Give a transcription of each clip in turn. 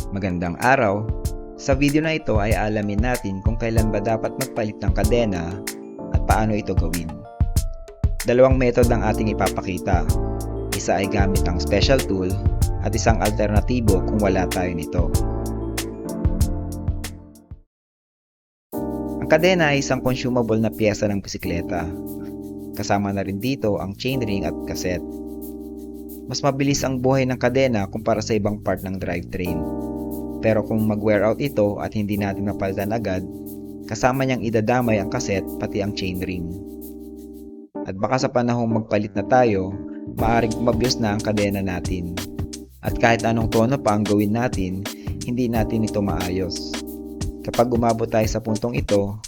Magandang araw! Sa video na ito ay alamin natin kung kailan ba dapat magpalit ng kadena at paano ito gawin. Dalawang method ang ating ipapakita. Isa ay gamit ang special tool at isang alternatibo kung wala tayo nito. Ang kadena ay isang consumable na piyesa ng bisikleta. Kasama na rin dito ang chainring at cassette. Mas mabilis ang buhay ng kadena kumpara sa ibang part ng drivetrain. Pero kung mag-wear out ito at hindi natin mapalitan agad, kasama niyang idadamay ang cassette pati ang chainring. At baka sa panahong magpalit na tayo, maaaring kumabyos na ang kadena natin. At kahit anong tono pa ang gawin natin, hindi natin ito maayos. Kapag umabot tayo sa puntong ito,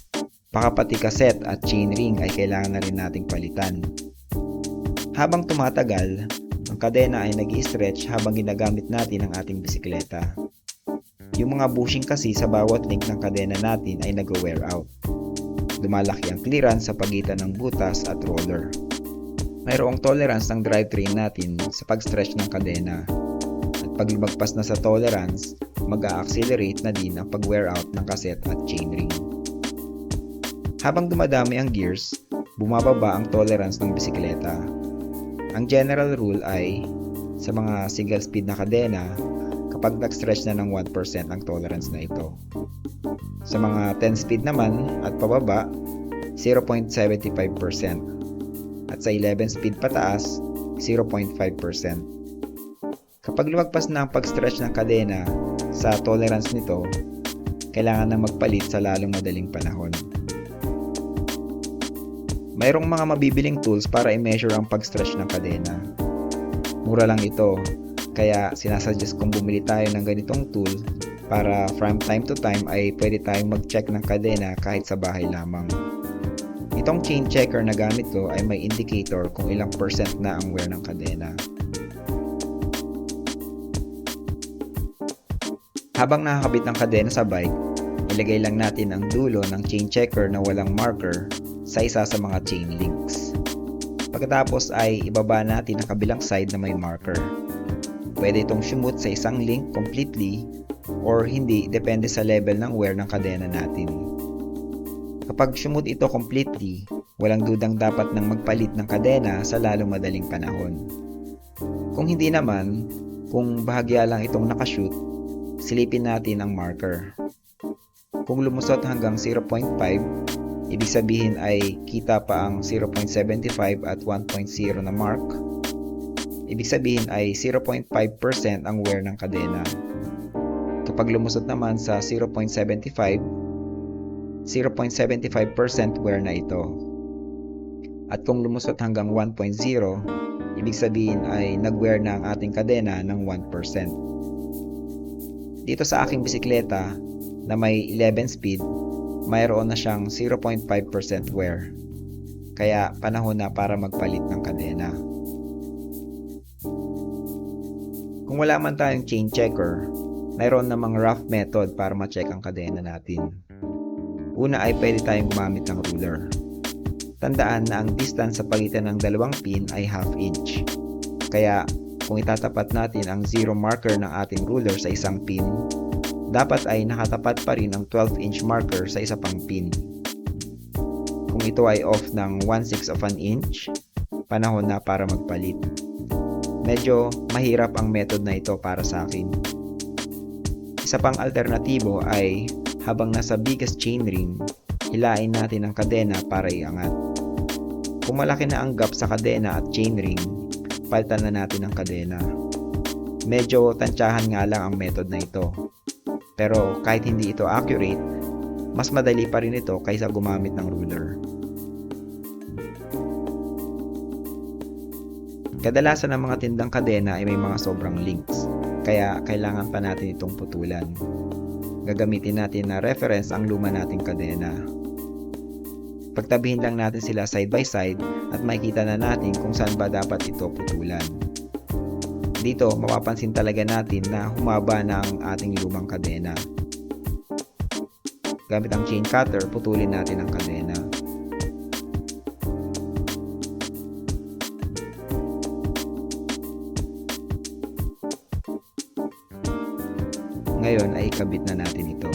baka pati cassette at chainring ay kailangan na rin nating palitan. Habang tumatagal, ang kadena ay nag-i-stretch habang ginagamit natin ang ating bisikleta. Yung mga bushing kasi sa bawat link ng kadena natin ay nag-wear out. Lumalaki ang clearance sa pagitan ng butas at roller. Mayroong tolerance ng drivetrain natin sa pag-stretch ng kadena. At pag lumagpas na sa tolerance, mag-a-accelerate na din ang pag-wear out ng cassette at chainring. Habang dumadami ang gears, bumababa ang tolerance ng bisikleta. Ang general rule ay, sa mga single speed na kadena, kapag nag-stretch na ng 1% ang tolerance na ito. Sa mga 10 speed naman at pababa, 0.75%. At sa 11 speed pataas, 0.5%. Kapag lumagpas na ang pag-stretch ng kadena sa tolerance nito, kailangan na magpalit sa lalong madaling panahon. Mayroong mga mabibiling tools para i-measure ang pag-stretch ng kadena. Mura lang ito, kaya sinasuggest kong bumili tayo ng ganitong tool para from time to time ay pwede tayong mag-check ng kadena kahit sa bahay lamang. Itong chain checker na gamit ko ay may indicator kung ilang percent na ang wear ng kadena. Habang nakakabit ng kadena sa bike, ilagay lang natin ang dulo ng chain checker na walang marker sa isa sa mga chain links. Pagkatapos ay ibaba natin ang kabilang side na may marker. Pwede itong sumut sa isang link completely or hindi, depende sa level ng wear ng kadena natin. Kapag sumut ito completely, walang dudang dapat nang magpalit ng kadena sa lalong madaling panahon. Kung hindi naman, kung bahagya lang itong nakashoot, silipin natin ang marker. Kung lumusot hanggang 0.5, ibig sabihin ay kita pa ang 0.75 at 1.0 na mark. Ibig sabihin ay 0.5% ang wear ng kadena. Kapag lumusot naman sa 0.75, 0.75% wear na ito. At kung lumusot hanggang 1.0, ibig sabihin ay nag-wear na ang ating kadena ng 1%. Dito sa aking bisikleta na may 11 speed, mayroon na siyang 0.5% wear. Kaya panahon na para magpalit ng kadena. Kung wala man tayong chain checker, mayroon namang rough method para ma-check ang kadena natin. Una ay pwede tayong gumamit ng ruler. Tandaan na ang distance sa pagitan ng dalawang pin ay half inch. Kaya kung itatapat natin ang zero marker ng ating ruler sa isang pin, dapat ay nakatapat pa rin ang 12-inch marker sa isa pang pin. Kung ito ay off ng 1/6 of an inch, panahon na para magpalit. Medyo mahirap ang method na ito para sa akin. Isa pang alternatibo ay habang nasa biggest chainring, hilain natin ang kadena para iangat. Kung malaki na ang gap sa kadena at chainring, palitan na natin ang kadena. Medyo tansyahan nga lang ang method na ito. Pero kahit hindi ito accurate, mas madali pa rin ito kaysa gumamit ng ruler. Kadalasan ng mga tindang kadena ay may mga sobrang links, kaya kailangan pa natin itong putulan. Gagamitin natin na reference ang luma nating kadena. Pagtabihin lang natin sila side by side at makikita na natin kung saan ba dapat ito putulan. Dito, mapapansin talaga natin na humaba na ang ating lumang kadena. Gamit ang chain cutter, putulin natin ang kadena. Ngayon ay ikabit na natin ito.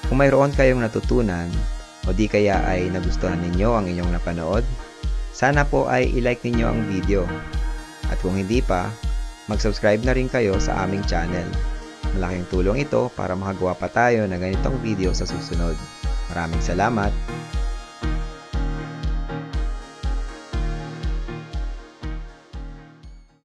Kung mayroon kayong natutunan o di kaya ay nagustuhan ninyo ang inyong napanood, sana po ay i-like ninyo ang video. At kung hindi pa, mag-subscribe na rin kayo sa aming channel. Malaking tulong ito para makagawa pa tayo ng ganitong video sa susunod. Maraming salamat!